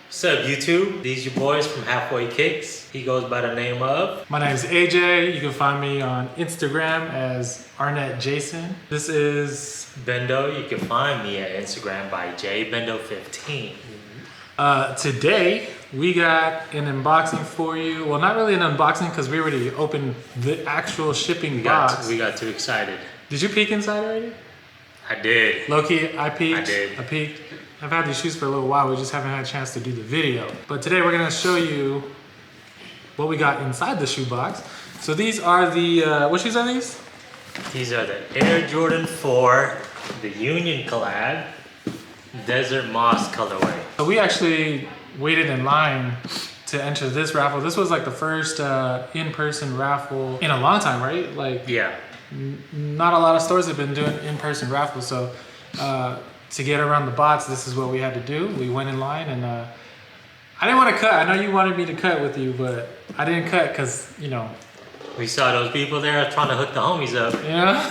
What's up, YouTube? These your boys from Halfway Kicks. He goes by the name of... My name is AJ. You can find me on Instagram as Arnett Jason. This is... Bendo. You can find me at Instagram by jbendo15. Today, we got an unboxing for you. Well, not really an unboxing because we already opened the actual shipping box. We got too excited. Did you peek inside already? I did. Low-key, I peeked. I did. I peeked. I've had these shoes for a little while. We just haven't had a chance to do the video. But today we're gonna show you what we got inside the shoe box. So these are the, what shoes are these? These are the Air Jordan 4, the Union collab, Desert Moss colorway. So we actually waited in line to enter this raffle. This was like the first in-person raffle in a long time, right? Like, yeah. Not a lot of stores have been doing in-person raffles. So to get around the box, this is what we had to do. We went in line and I didn't want to cut. I know you wanted me to cut with you, but I didn't cut because, you know. We saw those people there trying to hook the homies up. Yeah.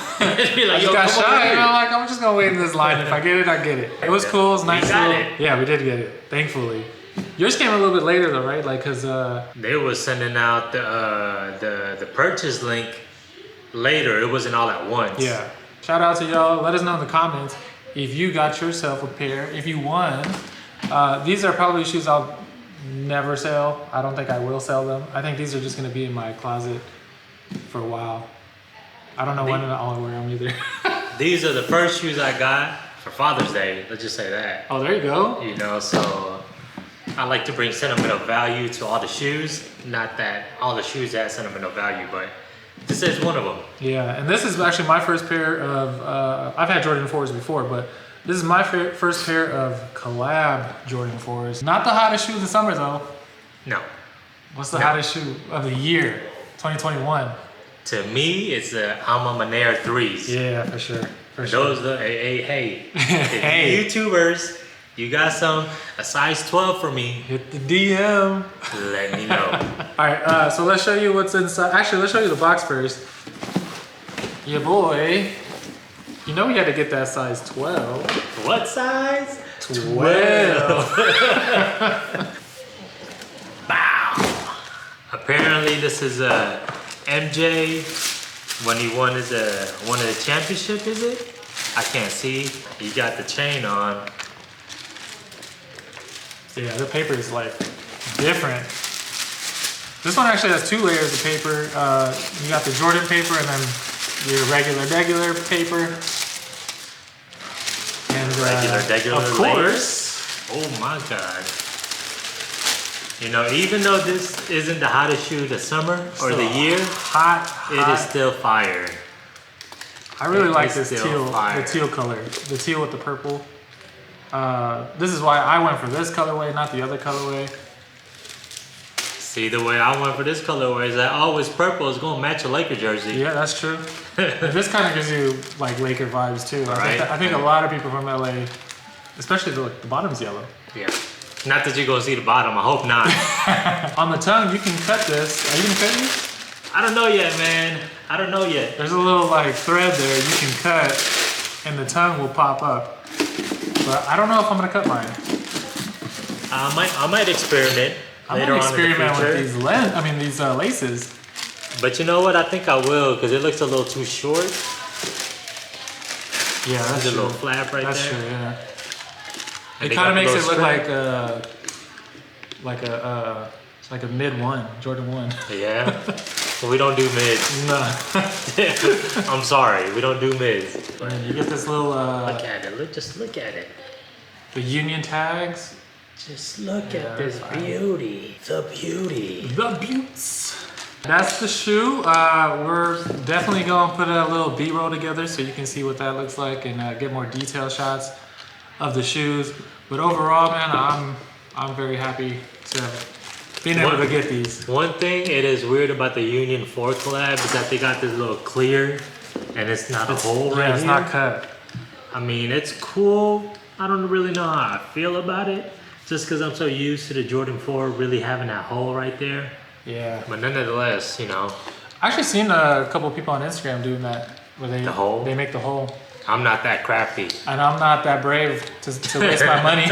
Be like, I just got shy. You know, like, I'm just going to wait in this line. If I get it, I get it. It was cool. It was nice. We got it. Yeah, we did get it. Thankfully. Yours came a little bit later though, right? Like, cause they was sending out the purchase link later. It wasn't all at once. Yeah. Shout out to y'all. Let us know in the comments if you got yourself a pair. If you won, these are probably shoes I'll never sell. I don't think I will sell them. I think these are just gonna be in my closet for a while. I don't know when I'll wear them either. These are the first shoes I got for Father's Day. Let's just say that. Oh, there you go. You know, so I like to bring sentimental value to all the shoes. Not that all the shoes have sentimental value, but this is one of them. Yeah, and this is actually my first pair of, I've had Jordan 4s before, but this is my first pair of collab Jordan 4s. Not the hottest shoe of the summer though. No. What's the hottest shoe of the year, 2021? To me, it's the Alma Mater 3s. Yeah, for sure. For sure. Those, hey, Hey. YouTubers, you got a size 12 for me. Hit the DM. Let me know. All right, so let's show you what's inside. Actually, let's show you the box first. Yeah, boy. You know we had to get that size 12. What size? 12. Bow. Apparently, this is a MJ when he won one of the championship. Is it? I can't see. He got the chain on. Yeah, the paper is like different. This one actually has 2 layers of paper. You got the Jordan paper and then your regular paper. And regular of course. Oh my God. You know, even though this isn't the hottest shoe of the summer or the year, hot. It is still fire. I really like this teal, the teal color. The teal with the purple. This is why I went for this colorway, not the other colorway. See, the way I went for this colorway is that always purple is gonna match a Laker jersey. Yeah, that's true. This kind of gives you like Laker vibes too. Right. I think a lot of people from LA, especially the bottom's yellow. Yeah. Not that you're gonna see the bottom, I hope not. On the tongue, you can cut this. Are you gonna cut these? I don't know yet, man. I don't know yet. There's a little like thread there you can cut and the tongue will pop up. But I don't know if I'm gonna cut mine. I might experiment later on in the experiment future. with these laces. But you know what? I think I will because it looks a little too short. Yeah, that's There's true. a little flap right That's there. True, yeah. And It kind of makes it look like a mid 1, Jordan 1. Yeah. Well, we don't do mids. No. I'm sorry, we don't do mids. And you get this little Look at it. Just look at it. the Union tags. Just look at this beauty. The beauty. The buttes. That's the shoe. We're definitely gonna put a little B-roll together so you can see what that looks like and get more detailed shots of the shoes. But overall, man, I'm very happy to have been able to get these. One thing it is weird about the Union 4 collab is that they got this little clear and it's not a hole right here. It's not cut. I mean, it's cool. I don't really know how I feel about it. Just because I'm so used to the Jordan 4 really having that hole right there. Yeah. But nonetheless, you know. I actually seen a couple people on Instagram doing that where they The hole? They make the hole. I'm not that crafty. And I'm not that brave to waste my money.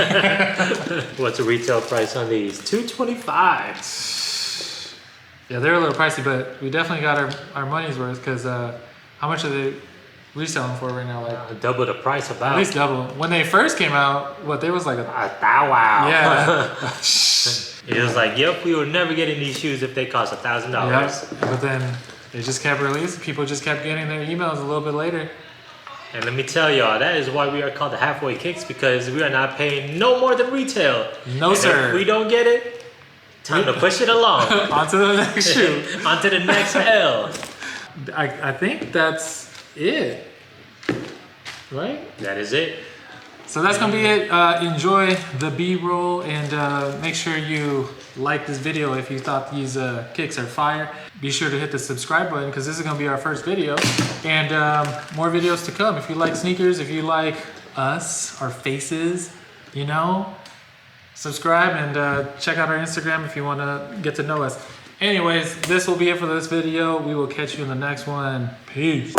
What's the retail price on these? $225. Yeah, they're a little pricey, but we definitely got our money's worth because how much are they reselling for right now? Like Double the price about. at least double. When they first came out, they was like a thou wow. Yeah. It was like, yep, we were never getting these shoes if they cost $1,000. Yeah, but then they just kept releasing. People just kept getting their emails a little bit later. And let me tell y'all, that is why we are called the halfway kicks, because we are not paying no more than retail. No, and sir. If we don't get it, time to push it along. On to the next shoe. On to the next L. I think that's it. Right? That is it. So that's gonna be it. Enjoy the B-roll and make sure you like this video if you thought these kicks are fire. Be sure to hit the subscribe button because this is gonna be our first video, and more videos to come. If you like sneakers, if you like us, our faces, you know, subscribe and check out our Instagram if you want to get to know us. Anyways, this will be it for this video. We will catch you in the next one. Peace.